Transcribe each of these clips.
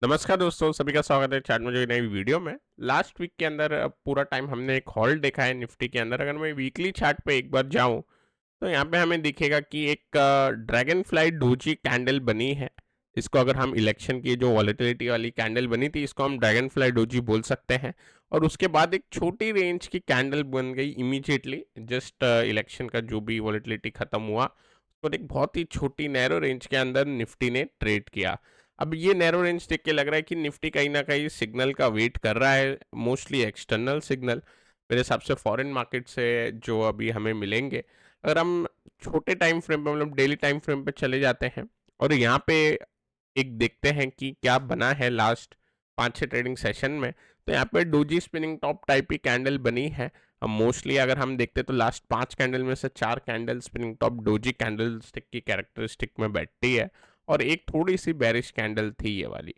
नमस्कार दोस्तों, सभी का स्वागत है चैट में जो नई वीडियो में। लास्ट वीक के अंदर पूरा टाइम हमने एक हॉल देखा है निफ्टी के अंदर। अगर मैं वीकली चार्ट पे एक बार जाऊं तो यहाँ पे हमें दिखेगा कि एक ड्रैगन फ्लाई डोजी कैंडल बनी है। इसको अगर हम इलेक्शन की जो वॉलेटिलिटी वाली कैंडल बनी थी, इसको हम ड्रैगन फ्लाई डोजी बोल सकते हैं। और उसके बाद एक छोटी रेंज की कैंडल बन गई इमीडिएटली जस्ट इलेक्शन का जो भी वॉलेटिलिटी खत्म हुआ, और एक बहुत ही छोटी नैरो रेंज के अंदर निफ्टी ने ट्रेड किया। अब ये नैरो रेंज देख के लग रहा है कि निफ्टी कहीं ना कहीं सिग्नल का वेट कर रहा है, मोस्टली एक्सटर्नल सिग्नल मेरे हिसाब से फॉरेन मार्केट से जो अभी हमें मिलेंगे। अगर हम छोटे टाइम फ्रेम पे मतलब डेली टाइम फ्रेम पे चले जाते हैं और यहाँ पे एक देखते हैं कि क्या बना है लास्ट 5-6 ट्रेडिंग सेशन में, तो यहाँ पे डोजी स्पिनिंग टॉप टाइप की कैंडल बनी है। मोस्टली अगर हम देखते तो लास्ट 5 कैंडल में से 4 candle spinning top doji candle stick की कैरेक्टरिस्टिक में बैठती है और एक थोड़ी सी बेरिश कैंडल थी ये वाली।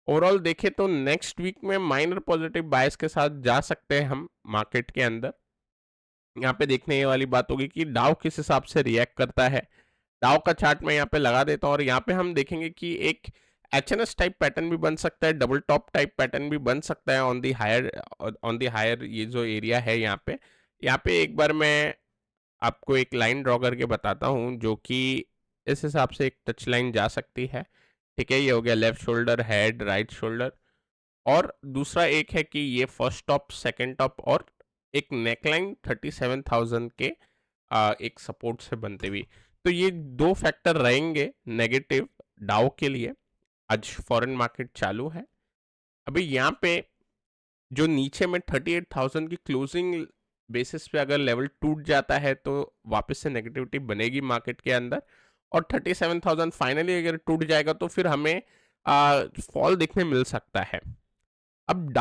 ओवरऑल देखें तो नेक्स्ट वीक में माइनर पॉजिटिव बायस के साथ जा सकते हैं हम मार्केट के अंदर। यहाँ पे देखने ये वाली बात होगी कि डाउ किस हिसाब से रिएक्ट करता है। डाउ का चार्ट मैं यहाँ पे लगा देता हूँ और यहाँ पे हम देखेंगे कि एक एच टाइप पैटर्न भी बन सकता है, डबल टॉप टाइप पैटर्न भी बन सकता है ऑन दी हायर ये जो एरिया है यहाँ पे एक बार मैं आपको एक लाइन ड्रॉ करके बताता हूँ जो कि इस हिसाब से एक टच लाइन जा सकती है। ठीक है, ये हो गया left shoulder, head, right shoulder. और दूसरा एक है कि ये फर्स्ट टॉप, सेकंड टॉप और एक नेकलाइन 37,000 के एक सपोर्ट से बनते हुए। तो ये दो फैक्टर रहेंगे नेगेटिव डाउ के लिए। आज फॉरेन मार्केट चालू है। अभी यहाँ पे जो नीचे में 38,000 की क्लोजिंग बेसिस पे अगर लेवल टूट जाता है तो वापस से नेगेटिविटी बनेगी मार्केट के अंदर। और 37,000 फाइनली अगर टूट जाएगा तो फिर हमें फॉल देखने मिल सकता है। अब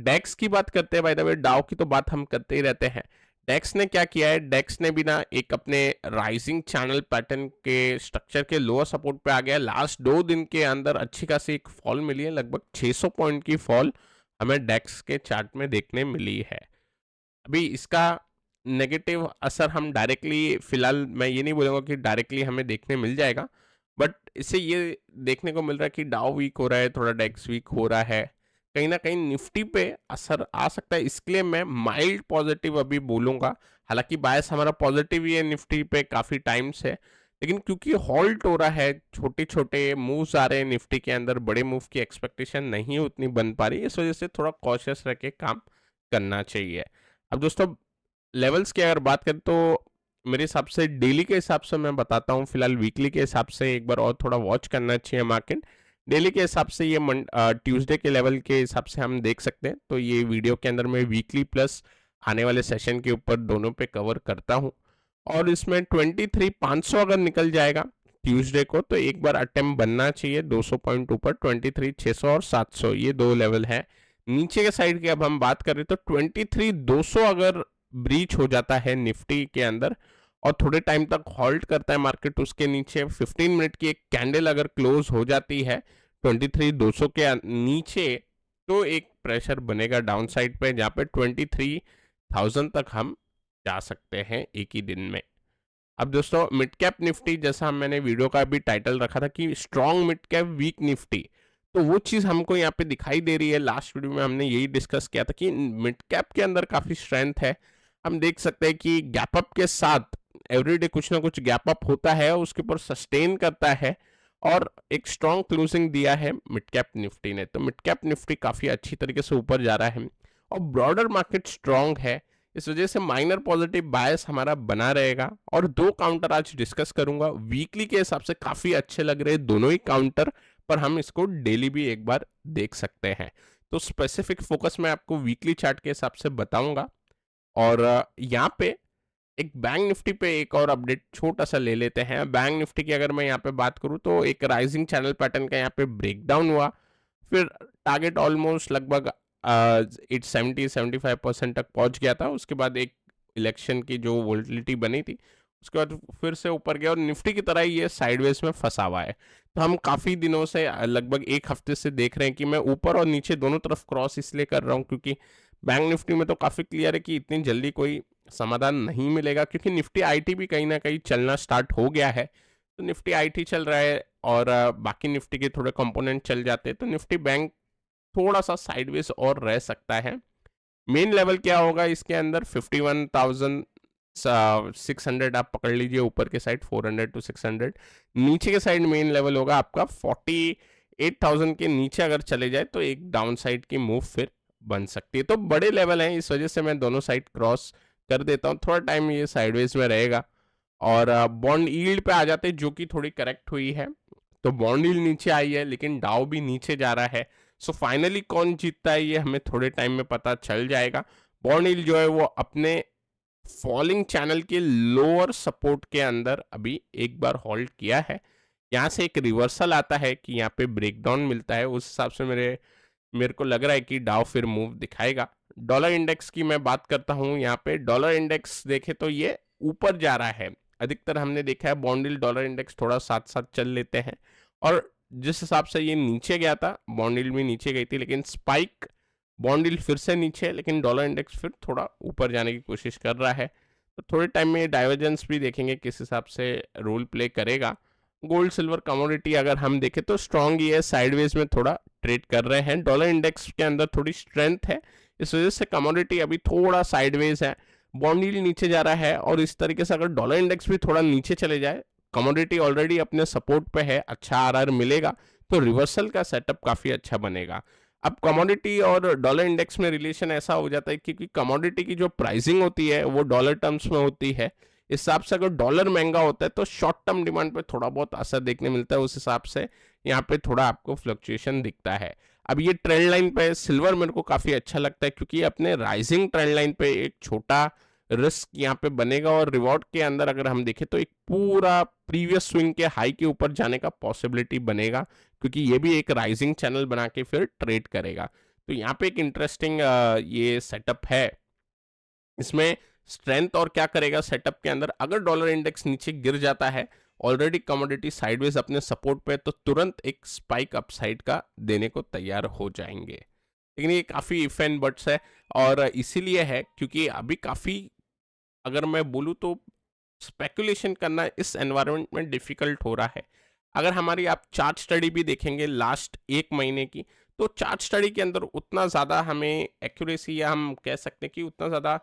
डेक्स की बात करते हैं, बाय द वे डाउ की तो बात हम करते ही रहते हैं। डेक्स ने क्या किया है, डेक्स ने भी ना एक अपने राइजिंग चैनल पैटर्न के स्ट्रक्चर के लोअर सपोर्ट पे आ गया। लास्ट 2 दिन के अंदर अच्छी खासी एक फॉल मिली है, लगभग 600 पॉइंट की फॉल हमें डेक्स के चार्ट में देखने मिली है। अभी इसका नेगेटिव असर हम डायरेक्टली, फिलहाल मैं ये नहीं बोलूँगा कि डायरेक्टली हमें देखने मिल जाएगा, बट इससे ये देखने को मिल रहा है कि डाउ वीक हो रहा है, थोड़ा डेक्स वीक हो रहा है, कहीं ना कहीं निफ्टी पे असर आ सकता है। इसके लिए मैं माइल्ड पॉजिटिव अभी बोलूँगा। हालांकि बायस हमारा पॉजिटिव ही है निफ्टी पे काफ़ी टाइम से, लेकिन क्योंकि हॉल्ट हो रहा है, छोटे छोटे मूव्स आ रहे हैं निफ्टी के अंदर, बड़े मूव की एक्सपेक्टेशन नहीं उतनी बन पा रही, इस वजह से थोड़ा कॉशियस रह के काम करना चाहिए। अब दोस्तों लेवल्स की अगर बात करें तो मेरे हिसाब से डेली के हिसाब से मैं बताता हूँ, फिलहाल वीकली के हिसाब से एक बार और थोड़ा वॉच करना चाहिए मार्केट। डेली के हिसाब से ये ट्यूसडे के लेवल के हिसाब से हम देख सकते हैं। तो ये वीडियो के अंदर मैं वीकली प्लस आने वाले सेशन के ऊपर दोनों पे कवर करता हूँ। और इसमें 23,500 अगर निकल जाएगा ट्यूसडे को तो एक बार अटेम्प्ट बनना चाहिए 200 पॉइंट ऊपर। 23,600 और 700 ये दो लेवल है। नीचे के साइड की अब हम बात करें तो 23,200 अगर ब्रीच हो जाता है निफ्टी के अंदर और थोड़े टाइम तक हॉल्ट करता है मार्केट, उसके नीचे 15 मिनट की एक कैंडल अगर क्लोज हो जाती है 23,200 के नीचे, तो एक प्रेशर बनेगा डाउन साइड पे जहाँ पे 23,000 तक हम जा सकते हैं एक ही दिन में। अब दोस्तों मिड कैप निफ्टी, जैसा मैंने वीडियो का भी टाइटल रखा था कि strong mid cap weak Nifty, तो वो चीज़ हमको यहाँ पे दिखाई दे रही है। लास्ट वीडियो में हमने यही डिस्कस किया था कि मिड कैप के अंदर काफ़ी स्ट्रेंथ है। हम देख सकते हैं कि गैप अप के साथ एवरीडे कुछ ना कुछ गैप अप होता है और उसके ऊपर सस्टेन करता है और एक स्ट्रॉन्ग क्लोजिंग दिया है मिड कैप निफ्टी ने। तो मिड कैप निफ्टी काफ़ी अच्छी तरीके से ऊपर जा रहा है और ब्रॉडर मार्केट स्ट्रॉन्ग है, इस वजह से माइनर पॉजिटिव बायस हमारा बना रहेगा। और दो काउंटर आज डिस्कस करूंगा, वीकली के हिसाब से काफ़ी अच्छे लग रहे हैं दोनों ही काउंटर, पर हम इसको डेली भी एक बार देख सकते हैं। तो स्पेसिफिक फोकस मैं आपको वीकली चार्ट के हिसाब से बताऊंगा। और यहाँ पे एक बैंक निफ्टी पे एक और अपडेट छोटा सा ले लेते हैं। बैंक निफ्टी की अगर मैं यहाँ पे बात करूँ तो एक राइजिंग चैनल पैटर्न का यहाँ पे ब्रेकडाउन हुआ, फिर टारगेट ऑलमोस्ट लगभग 70-75% तक पहुंच गया था। उसके बाद एक इलेक्शन की जो वोलेटिलिटी बनी थी उसके बाद फिर से ऊपर गया और निफ्टी की तरह ये साइडवेज में फंसा हुआ है। तो हम काफ़ी दिनों से लगभग एक हफ्ते से देख रहे हैं कि मैं ऊपर और नीचे दोनों तरफ क्रॉस इसलिए कर रहा हूँ क्योंकि बैंक निफ्टी में तो काफ़ी क्लियर है कि इतनी जल्दी कोई समाधान नहीं मिलेगा, क्योंकि निफ्टी आईटी भी कहीं ना कहीं चलना स्टार्ट हो गया है। तो निफ्टी आईटी चल रहा है और बाकी निफ्टी के थोड़े कंपोनेंट चल जाते हैं तो निफ्टी बैंक थोड़ा सा साइडवेज और रह सकता है। मेन लेवल क्या होगा इसके अंदर 51,600 आप पकड़ लीजिए, ऊपर के साइड 400 टू 600, नीचे के साइड मेन लेवल होगा आपका 48,000 के नीचे अगर चले जाए तो एक डाउन साइड की मूव फिर बन सकती है। तो बड़े लेवल हैं, इस वजह से मैं दोनों साइड क्रॉस कर देता हूँ, थोड़ा टाइम ये साइडवेज में रहेगा। और बॉन्ड यील्ड पे आ जाते हैं जो कि थोड़ी करेक्ट हुई है, तो बॉन्ड यील्ड नीचे आई है लेकिन डाउ भी नीचे जा रहा है। सो फाइनली कौन जीतता है ये हमें थोड़े टाइम में पता चल जाएगा। बॉन्ड यील्ड जो है वो अपने फॉलिंग चैनल के लोअर सपोर्ट के अंदर अभी एक बार होल्ड किया है। यहाँ से एक रिवर्सल आता है कि यहाँ पे ब्रेकडाउन मिलता है, उस हिसाब से मेरे को लग रहा है कि डाउ फिर मूव दिखाएगा। डॉलर इंडेक्स की मैं बात करता हूँ, यहाँ पे डॉलर इंडेक्स देखे तो ये ऊपर जा रहा है। अधिकतर हमने देखा है बॉन्ड यील्ड डॉलर इंडेक्स थोड़ा साथ साथ चल लेते हैं, और जिस हिसाब से ये नीचे गया था बॉन्ड यील्ड भी नीचे गई थी, लेकिन स्पाइक बॉन्ड यील्ड फिर से नीचे, लेकिन डॉलर इंडेक्स फिर थोड़ा ऊपर जाने की कोशिश कर रहा है। तो थोड़े टाइम में डाइवर्जेंस भी देखेंगे किस हिसाब से रोल प्ले करेगा। गोल्ड सिल्वर कमोडिटी अगर हम देखें तो स्ट्रॉन्ग ही है, साइडवेज में थोड़ा ट्रेड कर रहे हैं। डॉलर इंडेक्स के अंदर थोड़ी स्ट्रेंथ है, इस वजह से कमोडिटी अभी थोड़ा साइडवेज है। बॉन्ड यील्ड नीचे जा रहा है, और इस तरीके से अगर डॉलर इंडेक्स भी थोड़ा नीचे चले जाए, कमोडिटी ऑलरेडी अपने सपोर्ट पे है, अच्छा आरआर मिलेगा, तो रिवर्सल का सेटअप काफी अच्छा बनेगा। अब कमोडिटी और डॉलर इंडेक्स में रिलेशन ऐसा हो जाता है क्योंकि कमोडिटी की जो प्राइसिंग होती है वो डॉलर टर्म्स में होती है। इस हिसाब से अगर डॉलर महंगा होता है तो शॉर्ट टर्म डिमांड पे थोड़ा बहुत असर देखने मिलता है, उस हिसाब से यहाँ पे थोड़ा आपको फ्लक्चुएशन दिखता है। अब ये ट्रेंड लाइन पे सिल्वर मेरे को काफी अच्छा लगता है क्योंकि अपने राइजिंग ट्रेंड लाइन पे एक छोटा रिस्क यहाँ पे बनेगा, और रिवॉर्ड के अंदर अगर हम देखें तो एक पूरा प्रीवियस स्विंग के हाई के ऊपर जाने का पॉसिबिलिटी बनेगा, क्योंकि ये भी एक राइजिंग चैनल बना के फिर ट्रेड करेगा। तो यहाँ पे एक इंटरेस्टिंग ये सेटअप है। इसमें स्ट्रेंथ और क्या करेगा सेटअप के अंदर, अगर डॉलर इंडेक्स नीचे गिर जाता है, ऑलरेडी कमोडिटी साइडवेज अपने सपोर्ट पे, तो तुरंत एक स्पाइक अपसाइड का देने को तैयार हो जाएंगे। लेकिन ये काफ़ी इफ एंड बट्स है, और इसीलिए है क्योंकि अभी काफ़ी, अगर मैं बोलूँ तो स्पेकुलेशन करना इस एनवायरनमेंट में डिफिकल्ट हो रहा है। अगर हमारी आप चार्ट स्टडी भी देखेंगे लास्ट एक महीने की, तो चार्ट स्टडी के अंदर उतना ज़्यादा हमें एक्यूरेसी, या हम कह सकते हैं कि उतना ज़्यादा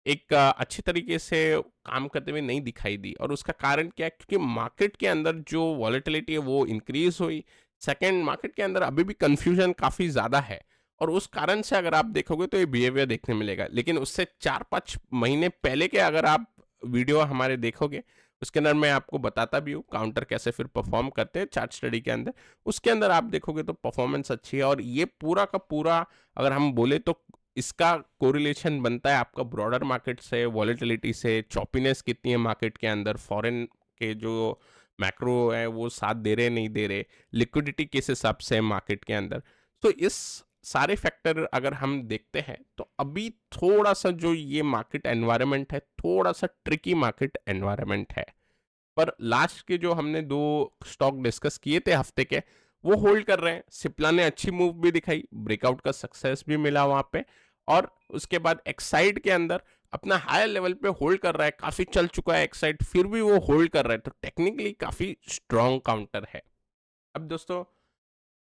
एक अच्छी तरीके से काम करते हुए नहीं दिखाई दी। और उसका कारण क्या है, क्योंकि मार्केट के अंदर जो वॉलेटिलिटी है वो इंक्रीज हुई। सेकेंड, मार्केट के अंदर अभी भी कंफ्यूजन काफ़ी ज़्यादा है, और उस कारण से अगर आप देखोगे तो ये बिहेवियर देखने मिलेगा। लेकिन उससे 4-5 महीने पहले के अगर आप वीडियो हमारे देखोगे, उसके अंदर मैं आपको बताता भी हूँ काउंटर कैसे फिर परफॉर्म करते हैं चार्ट स्टडी के अंदर, उसके अंदर आप देखोगे तो परफॉर्मेंस अच्छी है। और ये पूरा का पूरा अगर हम बोले तो इसका कोरिलेशन बनता है आपका ब्रॉडर मार्केट से, वॉलेटिलिटी से, चॉपीनेस कितनी है मार्केट के अंदर, फॉरेन के जो मैक्रो है वो साथ दे रहे नहीं दे रहे, लिक्विडिटी किस हिसाब से है मार्केट के अंदर। तो इस सारे फैक्टर अगर हम देखते हैं तो अभी थोड़ा सा जो ये मार्केट एनवायरनमेंट है, थोड़ा सा ट्रिकी मार्केट एनवायरनमेंट है। पर लास्ट के जो हमने 2 स्टॉक डिस्कस किए थे हफ्ते के, वो होल्ड कर रहे हैं। सिप्ला ने अच्छी मूव भी दिखाई, ब्रेकआउट का सक्सेस भी मिला वहां पे, और उसके बाद एक्साइड के अंदर अपना हायर लेवल पे होल्ड कर रहा है, काफी चल चुका है एक्साइड, फिर भी वो होल्ड कर रहा है, तो टेक्निकली काफी स्ट्रॉन्ग काउंटर है। अब दोस्तों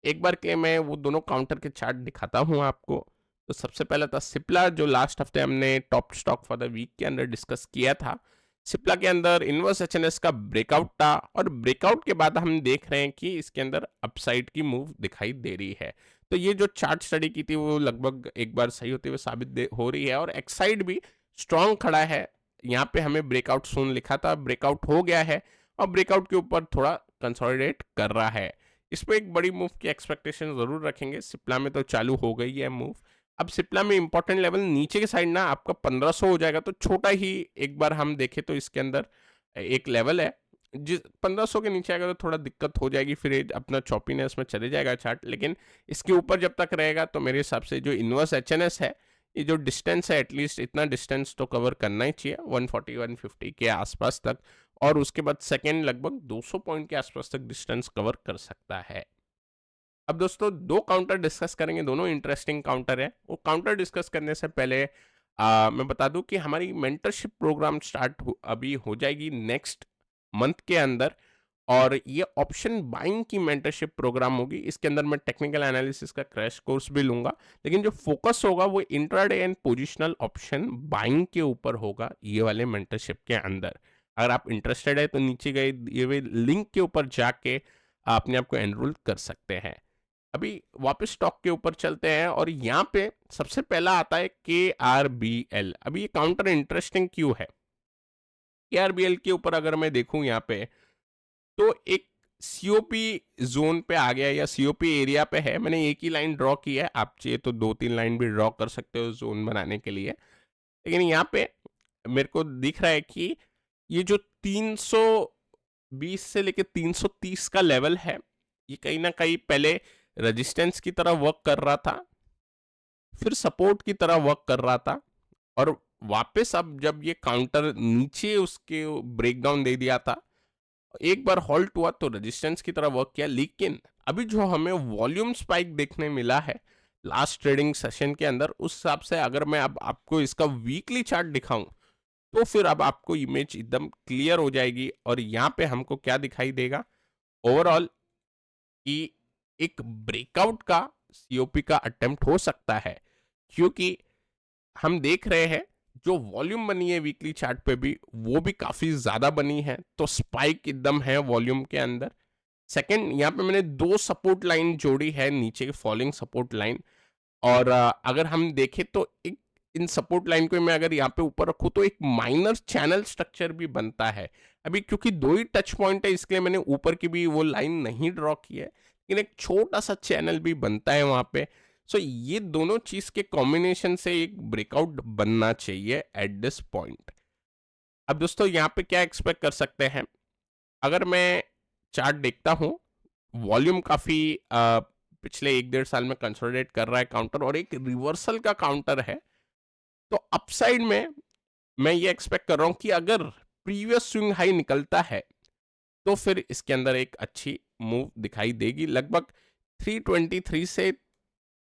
एक बार के मैं वो दोनों काउंटर के चार्ट दिखाता हूँ आपको। तो सबसे पहला था सिप्ला, जो लास्ट हफ्ते हमने top stock for the week के अंदर डिस्कस किया था। सिप्ला के अंदर इनवर्स एचएनएस का ब्रेकआउट था, और ब्रेकआउट के बाद हम देख रहे हैं कि इसके अंदर अपसाइड की मूव दिखाई दे रही है। तो ये जो चार्ट स्टडी की थी वो लगभग एक बार सही होते हुए साबित हो रही है, और एक्साइड भी स्ट्रॉन्ग खड़ा है। यहाँ पे हमें ब्रेकआउट सून लिखा था, ब्रेकआउट हो गया है, और ब्रेकआउट के ऊपर थोड़ा कंसोलिडेट कर रहा है। इस पर एक बड़ी मूव की एक्सपेक्टेशन जरूर रखेंगे। सिप्ला में तो चालू हो गई है मूव। अब सिप्ला में इंपॉर्टेंट लेवल नीचे के साइड ना आपका 1500 हो जाएगा, तो छोटा ही एक बार हम देखें तो इसके अंदर एक लेवल है, जिस 1500 के नीचे आएगा तो थोड़ा दिक्कत हो जाएगी, फिर ये अपना चॉपीनेस में चले जाएगा चार्ट। लेकिन इसके ऊपर जब तक रहेगा तो मेरे हिसाब से जो इनवर्स एचएनएस है, ये जो डिस्टेंस है, एटलीस्ट इतना डिस्टेंस तो कवर करना ही चाहिए 140-150 के आसपास तक, और उसके बाद सेकेंड लगभग 200 पॉइंट के आसपास तक डिस्टेंस कवर कर सकता है। अब दोस्तों 2 काउंटर डिस्कस करेंगे, दोनों इंटरेस्टिंग काउंटर है। वो काउंटर डिस्कस करने से पहले मैं बता दूं कि हमारी मेंटरशिप प्रोग्राम स्टार्ट अभी हो जाएगी नेक्स्ट मंथ के अंदर, और ये ऑप्शन बाइंग की मेंटरशिप प्रोग्राम होगी। इसके अंदर मैं टेक्निकल एनालिसिस का क्रैश कोर्स भी लूंगा, लेकिन जो फोकस होगा वो intraday and positional option buying के ऊपर होगा ये वाले मेंटरशिप के अंदर। अगर आप इंटरेस्टेड है तो नीचे गए ये हुए लिंक के ऊपर जाके अपने आप को एनरोल कर सकते हैं। अभी वापस स्टॉक के ऊपर चलते हैं और यहाँ पे सबसे पहला आता है KRBL। अभी ये काउंटर इंटरेस्टिंग क्यों है? KRBL के ऊपर अगर मैं देखूं यहाँ पे तो एक सीओपी जोन पे आ गया या सीओपी एरिया पे है। मैंने एक ही लाइन ड्रॉ की है, आप चाहिए तो 2-3 लाइन भी ड्रॉ कर सकते हो जोन बनाने के लिए। लेकिन यहाँ पे मेरे को दिख रहा है कि ये जो 320 से लेके 330 का लेवल है, ये कहीं ना कहीं पहले रेजिस्टेंस की तरह वर्क कर रहा था, फिर सपोर्ट की तरह वर्क कर रहा था, और वापस अब जब ये काउंटर नीचे उसके ब्रेकडाउन दे दिया था, एक बार हॉल्ट हुआ तो रेजिस्टेंस की तरह वर्क किया। लेकिन अभी जो हमें वॉल्यूम स्पाइक देखने मिला है लास्ट ट्रेडिंग सेशन के अंदर, उस हिसाब से अगर मैं अब आपको इसका वीकली चार्ट दिखाऊं तो फिर अब आपको इमेज एकदम क्लियर हो जाएगी। और यहाँ पे हमको क्या दिखाई देगा ओवरऑल कि एक ब्रेकआउट का सीओपी का अटेम्प्ट हो सकता है, क्योंकि हम देख रहे हैं जो वॉल्यूम बनी है वीकली चार्ट पे भी वो भी काफी ज्यादा बनी है, तो स्पाइक एकदम है वॉल्यूम के अंदर। सेकंड, यहाँ पे मैंने 2 सपोर्ट लाइन जोड़ी है नीचे की फॉलिंग सपोर्ट लाइन, और अगर हम देखें तो एक इन सपोर्ट लाइन को मैं अगर यहाँ पे ऊपर रखूँ तो एक माइनर चैनल स्ट्रक्चर भी बनता है। अभी क्योंकि 2 ही टच पॉइंट है इसलिए मैंने ऊपर की भी वो लाइन नहीं ड्रॉ की है, लेकिन एक छोटा सा चैनल भी बनता है वहां पे। सो ये दोनों चीज के कॉम्बिनेशन से एक ब्रेकआउट बनना चाहिए एट दिस पॉइंट। अब दोस्तों यहाँ पे क्या एक्सपेक्ट कर सकते हैं? अगर मैं चार्ट देखता हूँ, वॉल्यूम काफी पिछले 1-1.5 साल में कंसोलिडेट कर रहा है काउंटर, और एक रिवर्सल का काउंटर है। तो अपसाइड में मैं ये एक्सपेक्ट कर रहा हूँ कि अगर प्रीवियस स्विंग हाई निकलता है तो फिर इसके अंदर एक अच्छी मूव दिखाई देगी, लगभग 323 से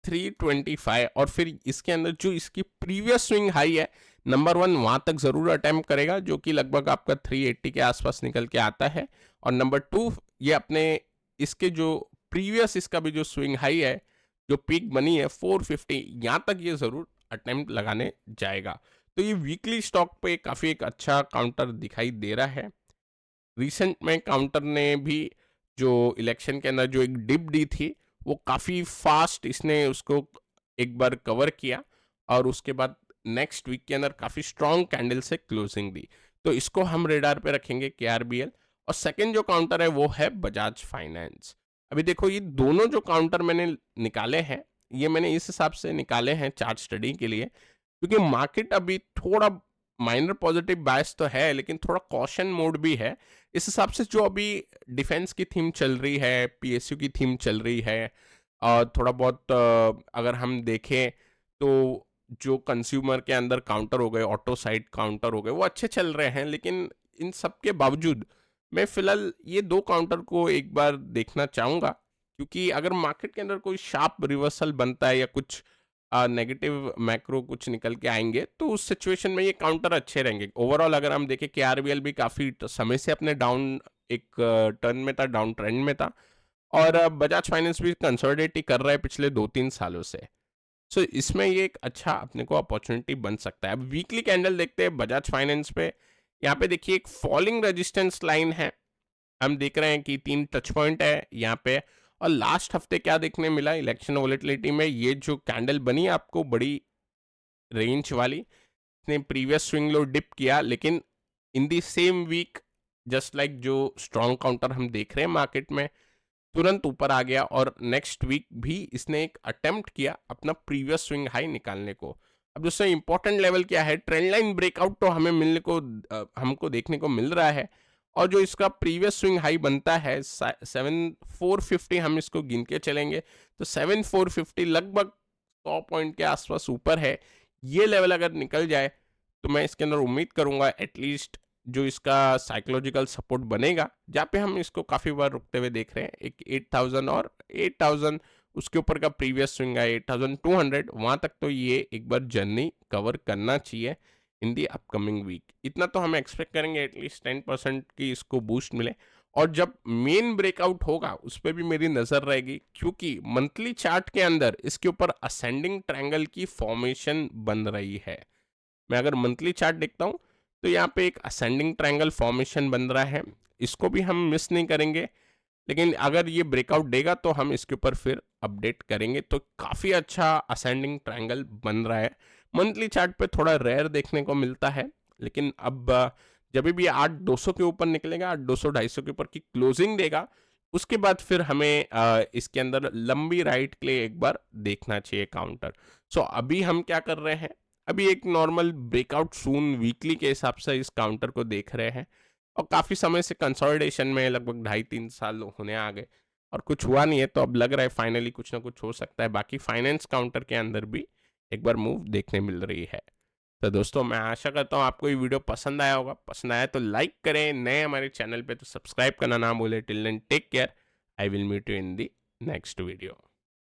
325, और फिर इसके अंदर जो इसकी प्रीवियस स्विंग हाई है नंबर 1 वहां तक जरूर अटेम्प्ट करेगा, जो कि लगभग आपका 380 के आसपास निकल के आता है। और नंबर 2 ये अपने इसके जो प्रीवियस इसका भी जो स्विंग हाई है, जो पीक बनी है 450, यहाँ तक ये जरूर अटेम्प्ट लगाने जाएगा। तो ये वीकली स्टॉक पे काफी एक अच्छा काउंटर दिखाई दे रहा है। रिसेंट में काउंटर ने भी जो इलेक्शन के अंदर जो एक डिप दी थी वो काफ़ी फास्ट इसने उसको एक बार कवर किया, और उसके बाद नेक्स्ट वीक के अंदर काफ़ी स्ट्रॉन्ग कैंडल से क्लोजिंग दी। तो इसको हम रेडार पे रखेंगे KRBL। और सेकंड जो काउंटर है वो है बजाज फाइनेंस। अभी देखो ये दोनों जो काउंटर मैंने निकाले हैं, ये मैंने इस हिसाब से निकाले हैं चार्ट स्टडी के लिए, क्योंकि मार्केट अभी थोड़ा माइनर पॉजिटिव बायस तो है लेकिन थोड़ा कॉशन मोड भी है। इस हिसाब से जो अभी डिफेंस की थीम चल रही है, PSU की थीम चल रही है, और थोड़ा बहुत अगर हम देखें तो जो कंज्यूमर के अंदर काउंटर हो गए, ऑटो साइड काउंटर हो गए, वो अच्छे चल रहे हैं। लेकिन इन सब के बावजूद मैं फिलहाल ये 2 काउंटर को एक बार देखना चाहूँगा, क्योंकि अगर मार्केट के अंदर कोई शार्प रिवर्सल बनता है या कुछ नेगेटिव मैक्रो कुछ निकल के आएंगे तो उस सिचुएशन में ये काउंटर अच्छे रहेंगे। ओवरऑल अगर हम देखें KRBL भी काफ़ी समय से अपने डाउन एक टर्न में था, डाउन ट्रेंड में था, और बजाज फाइनेंस भी कंसोलिडेट ही कर रहा है पिछले 2-3 सालों से। सो इसमें ये एक अच्छा अपने को अपॉर्चुनिटी बन सकता है। अब वीकली कैंडल देखते हैं बजाज फाइनेंस पे। यहाँ पे देखिए एक फॉलिंग रेजिस्टेंस लाइन है, हम देख रहे हैं कि 3 टच पॉइंट है यहाँ पे। और लास्ट हफ्ते क्या देखने मिला इलेक्शन वोलेटिलिटी में, ये जो कैंडल बनी आपको बड़ी रेंज वाली, इसने प्रीवियस स्विंग लो डिप किया, लेकिन in the same week just like जो स्ट्रॉन्ग काउंटर हम देख रहे हैं मार्केट में, तुरंत ऊपर आ गया, और नेक्स्ट वीक भी इसने एक अटेम्प्ट किया अपना प्रीवियस स्विंग हाई निकालने को। अब दोस्तों इंपॉर्टेंट लेवल क्या है, ट्रेंड लाइन ब्रेकआउट तो हमें मिलने को हमको देखने को मिल रहा है, और जो इसका प्रीवियस स्विंग हाई बनता है 7450, हम इसको गिन के चलेंगे तो 7450 लगभग 100 पॉइंट के आसपास ऊपर है। ये लेवल अगर निकल जाए तो मैं इसके अंदर उम्मीद करूंगा एटलीस्ट जो इसका साइकोलॉजिकल सपोर्ट बनेगा, जहाँ पे हम इसको काफ़ी बार रुकते हुए देख रहे हैं, एक 8000 और 8000 उसके ऊपर का प्रीवियस स्विंग है 8200, वहाँ तक तो ये एक बार जर्नी कवर करना चाहिए इन दी अपकमिंग वीक। इतना तो हम एक्सपेक्ट करेंगे एटलीस्ट 10% की इसको बूस्ट मिले। और जब मेन ब्रेकआउट होगा उस पर भी मेरी नज़र रहेगी, क्योंकि मंथली चार्ट के अंदर इसके ऊपर असेंडिंग ट्रायंगल की फॉर्मेशन बन रही है। मैं अगर मंथली चार्ट देखता हूँ तो यहाँ पे एक असेंडिंग ट्रायंगल फॉर्मेशन बन रहा है, इसको भी हम मिस नहीं करेंगे। लेकिन अगर ये ब्रेकआउट देगा तो हम इसके ऊपर फिर अपडेट करेंगे। तो काफ़ी अच्छा असेंडिंग ट्रायंगल बन रहा है। मंथली चार्ट पे थोड़ा रेयर देखने को मिलता है, लेकिन अब जब भी 8,200 के ऊपर निकलेगा, 8,200 250 के ऊपर की क्लोजिंग देगा, उसके बाद फिर हमें इसके अंदर लंबी राइट के लिए एक बार देखना चाहिए काउंटर। सो अभी हम क्या कर रहे हैं, अभी एक नॉर्मल ब्रेकआउट सून वीकली के हिसाब से इस काउंटर को देख रहे हैं। और काफ़ी समय से कंसोलिडेशन में लगभग 2.5-3 साल होने आ गए और कुछ हुआ नहीं है, तो अब लग रहा है फाइनली कुछ ना कुछ हो सकता है। बाकी फाइनेंस काउंटर के अंदर भी एक बार मूव देखने मिल रही है। तो दोस्तों मैं आशा करता हूँ आपको ये वीडियो पसंद आया होगा। पसंद आया तो लाइक करें, नए हमारे चैनल पे तो सब्सक्राइब करना ना भूलें। Till then take care, I will meet you in the next video.